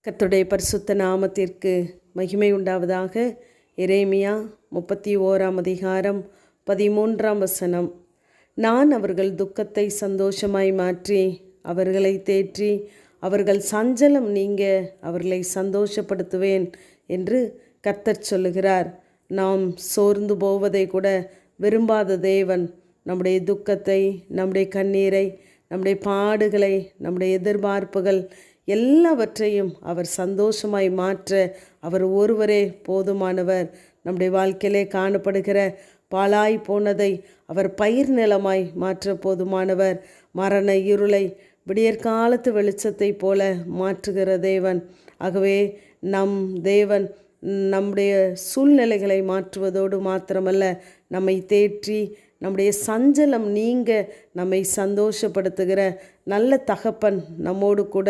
கர்த்தருடைய பரிசுத்த நாமத்திற்கு மகிமை உண்டாவதாக. எரேமியா 31 நான் அவர்கள் துக்கத்தை சந்தோஷமாய் மாற்றி அவர்களை தேற்றி அவர்கள் சஞ்சலம் நீங்க அவர்களை சந்தோஷப்படுத்துவேன் என்று கர்த்தர் சொல்லுகிறார். நாம் சோர்ந்து போவதை கூட விரும்பாத தேவன் நம்முடைய துக்கத்தை, நம்முடைய கண்ணீரை, நம்முடைய பாடுகளை, நம்முடைய எதிர்பார்ப்புகள் எல்லாவற்றையும் அவர் சந்தோஷமாய் மாற்ற அவர் ஒருவரே போதுமானவர். நம்முடைய வாழ்க்கையிலே காணப்படுகிற பாழாய் போனதை அவர் பயிர் நிலமாய் மாற்ற போதுமானவர். மரண இருளை விடியற்காலத்து வெளிச்சத்தை போல மாற்றுகிற தேவன். ஆகவே நம் தேவன் நம்முடைய சூழ்நிலைகளை மாற்றுவதோடு மாத்திரமல்ல, நம்மை தேற்றி நம்முடைய சஞ்சலம் நீங்க நம்மை சந்தோஷப்படுத்துகிற நல்ல தகப்பன் நம்மோடு கூட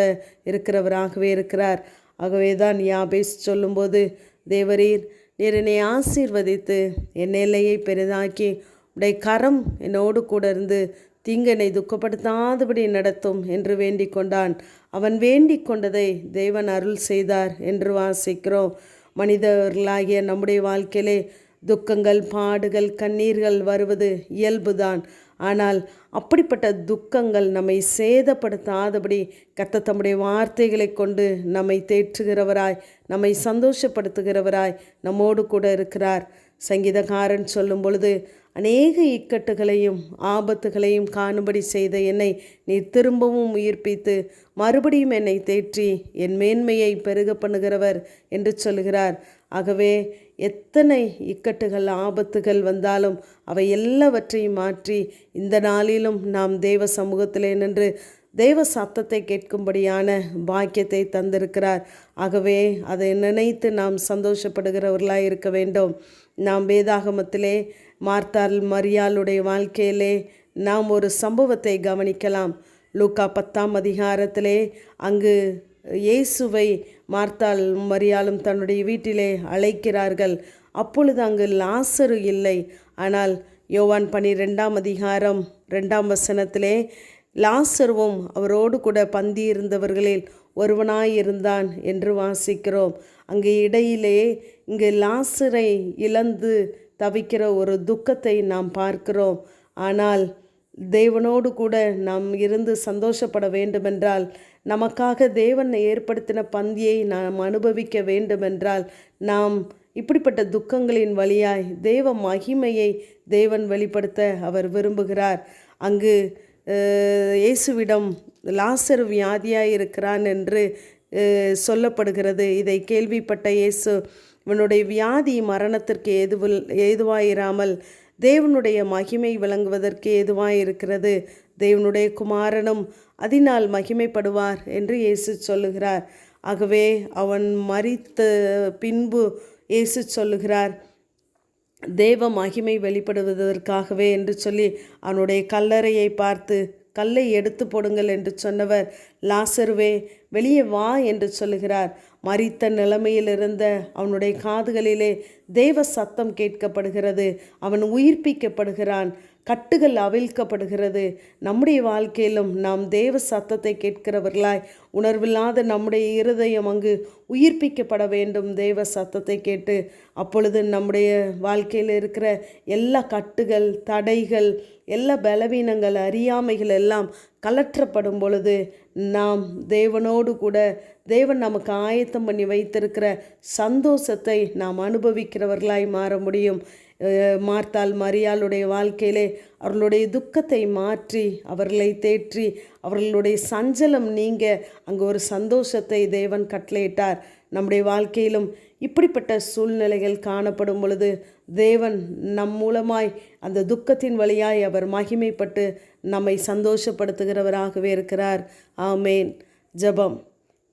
இருக்கிறவராகவே இருக்கிறார். ஆகவே தான் யாபேஸ் சொல்லும்போது, தேவரீர் நீர் என்னை ஆசீர்வதித்து என் எல்லையை பெரிதாக்கி உடைய கரம் என்னோடு கூட இருந்து தீங்கனை துக்கப்படுத்தாதபடி நடத்தும் என்று வேண்டிக் கொண்டான். அவன் வேண்டிக் கொண்டதை தேவன் அருள் செய்தார் என்று வாசிக்கிறோம். மனிதர்களாகிய நம்முடைய வாழ்க்கையிலே துக்கங்கள், பாடுகள், கண்ணீர்கள் வருவது இயல்புதான். ஆனால் அப்படிப்பட்ட துக்கங்கள் நம்மை சேதப்படுத்தாதபடி கர்த்தர் தம்முடைய வார்த்தைகளை கொண்டு நம்மை தேற்றுகிறவராய், நம்மை சந்தோஷப்படுத்துகிறவராய் நம்மோடு கூட இருக்கிறார். சங்கீதக்காரன் சொல்லும் பொழுது, அநேக இக்கட்டுகளையும் ஆபத்துகளையும் காணும்படி செய்த என்னை நீ திரும்பவும் உயிர்ப்பித்து மறுபடியும் என்னை தேற்றி என் மேன்மையை பெருக பண்ணுகிறவர் என்று சொல்கிறார். ஆகவே எத்தனை இக்கட்டுகள், ஆபத்துகள் வந்தாலும் அவை எல்லாவற்றையும் மாற்றி இந்த நாளிலும் நாம் தேவ சமூகத்திலே நின்று தேவ சத்தத்தை கேட்கும்படியான பாக்கியத்தை தந்திருக்கிறார். ஆகவே அதை நினைத்து நாம் சந்தோஷப்படுகிறவர்களாக இருக்க வேண்டும். நாம் வேதாகமத்திலே மார்த்தாள் மரியாளுடைய வாழ்க்கையிலே நாம் ஒரு சம்பவத்தை கவனிக்கலாம். லூக்கா 10 அங்கு இயேசுவை மார்த்தாள் மரியாளும் தன்னுடைய வீட்டிலே அழைக்கிறார்கள். அப்பொழுது அங்கு லாசரு இல்லை. ஆனால் யோவான் 12 லாசருவும் அவரோடு கூட பந்தி இருந்தவர்களில் ஒருவனாயிருந்தான் என்று வாசிக்கிறோம். அங்கு இடையிலே இங்கு லாசரை இழந்து தவிக்கிற ஒரு துக்கத்தை நாம் பார்க்கிறோம். ஆனால் தேவனோடு கூட நாம் இருந்து சந்தோஷப்பட வேண்டுமென்றால், நமக்காக தேவன் ஏற்படுத்தின பந்தியை நாம் அனுபவிக்க வேண்டுமென்றால், நாம் இப்படிப்பட்ட துக்கங்களின் வழியாய் தேவ மகிமையை தேவன் வெளிப்படுத்த அவர் விரும்புகிறார். அங்கு இயேசுவிடம் லாசரு வியாதியாய் இருக்கிறான் என்று சொல்லப்படுகிறது. இதை கேள்விப்பட்ட இயேசு, இவனுடைய வியாதி மரணத்திற்கு ஏதுவாயிராமல் தேவனுடைய மகிமை விளங்குவதற்கு ஏதுவாயிருக்கிறது. தேவனுடைய குமாரனும் அதனால் மகிமைப்படுவார் என்று இயேசு சொல்லுகிறார். ஆகவே அவன் மரித்த பின்பு இயேசு சொல்லுகிறார், தேவ மகிமை வெளிப்படுவதற்காகவே என்று சொல்லி அவனுடைய கல்லறையை பார்த்து, கல்லை எடுத்து போடுங்கள் என்று சொன்னவர், லாசருவே வெளியே வா என்று சொல்லுகிறார். மரித்த நிலைமையில் இருந்த அவனுடைய காதுகளிலே தேவ சத்தம் கேட்கப்படுகிறது. அவன் உயிர்ப்பிக்கப்படுகிறான். கட்டுகள் அவிழ்க்கப்படுகிறது. நம்முடைய வாழ்க்கையிலும் நாம் தேவ சத்தத்தை கேட்கிறவர்களாய், உணர்வில்லாத நம்முடைய இருதயம் அங்கு உயிர்ப்பிக்கப்பட வேண்டும் தேவ சத்தத்தை கேட்டு. அப்பொழுது நம்முடைய வாழ்க்கையில் இருக்கிற எல்லா கட்டுகள், தடைகள், எல்லா பலவீனங்கள், அறியாமைகள் எல்லாம் கலற்றப்படும் பொழுது நாம் தேவனோடு கூட தேவன் நமக்கு ஆயத்தம் பண்ணி வைத்திருக்கிற சந்தோஷத்தை நாம் அனுபவிக்கிறவர்களாய் மாற முடியும். மார்த்தாள் மரியாளுடைய வாழ்க்கையிலே அவர்களுடைய துக்கத்தை மாற்றி அவர்களை தேற்றி அவர்களுடைய சஞ்சலம் நீங்க அங்கு ஒரு சந்தோஷத்தை தேவன் கட்டளையிட்டார். நம்முடைய வாழ்க்கையிலும் இப்படிப்பட்ட சூழ்நிலைகள் காணப்படும் பொழுது தேவன் நம் மூலமாய் அந்த துக்கத்தின் வழியாய் அவர் மகிமைப்பட்டு நம்மை சந்தோஷப்படுத்துகிறவராகவே இருக்கிறார். ஆமேன். ஜெபம்.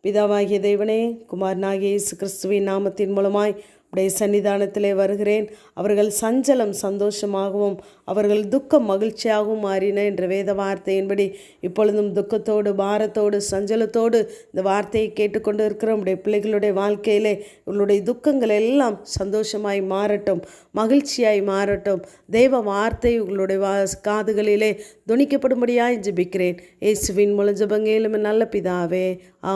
பிதாவாகிய தேவனே, குமாரனாகிய இயேசு கிறிஸ்துவின் நாமத்தின் மூலமாய் உடைய சன்னிதானத்திலே வருகிறேன். அவர்கள் சஞ்சலம் சந்தோஷமாகவும் அவர்கள் துக்கம் மகிழ்ச்சியாகவும் மாறின என்ற வேத வார்த்தையின்படி இப்பொழுதும் துக்கத்தோடு, பாரத்தோடு, சஞ்சலத்தோடு இந்த வார்த்தையை கேட்டுக்கொண்டு இருக்கிற உடைய பிள்ளைகளுடைய வாழ்க்கையிலே இவர்களுடைய துக்கங்கள் எல்லாம் சந்தோஷமாய் மாறட்டும், மகிழ்ச்சியாய் மாறட்டும். தேவ வார்த்தை உங்களுடைய காதுகளிலே துணிக்கப்படும்படியாய் ஜெபிக்கிறேன். இயேசுவின் மூலம் ஜெபங்கேலும் நல்ல பிதாவே.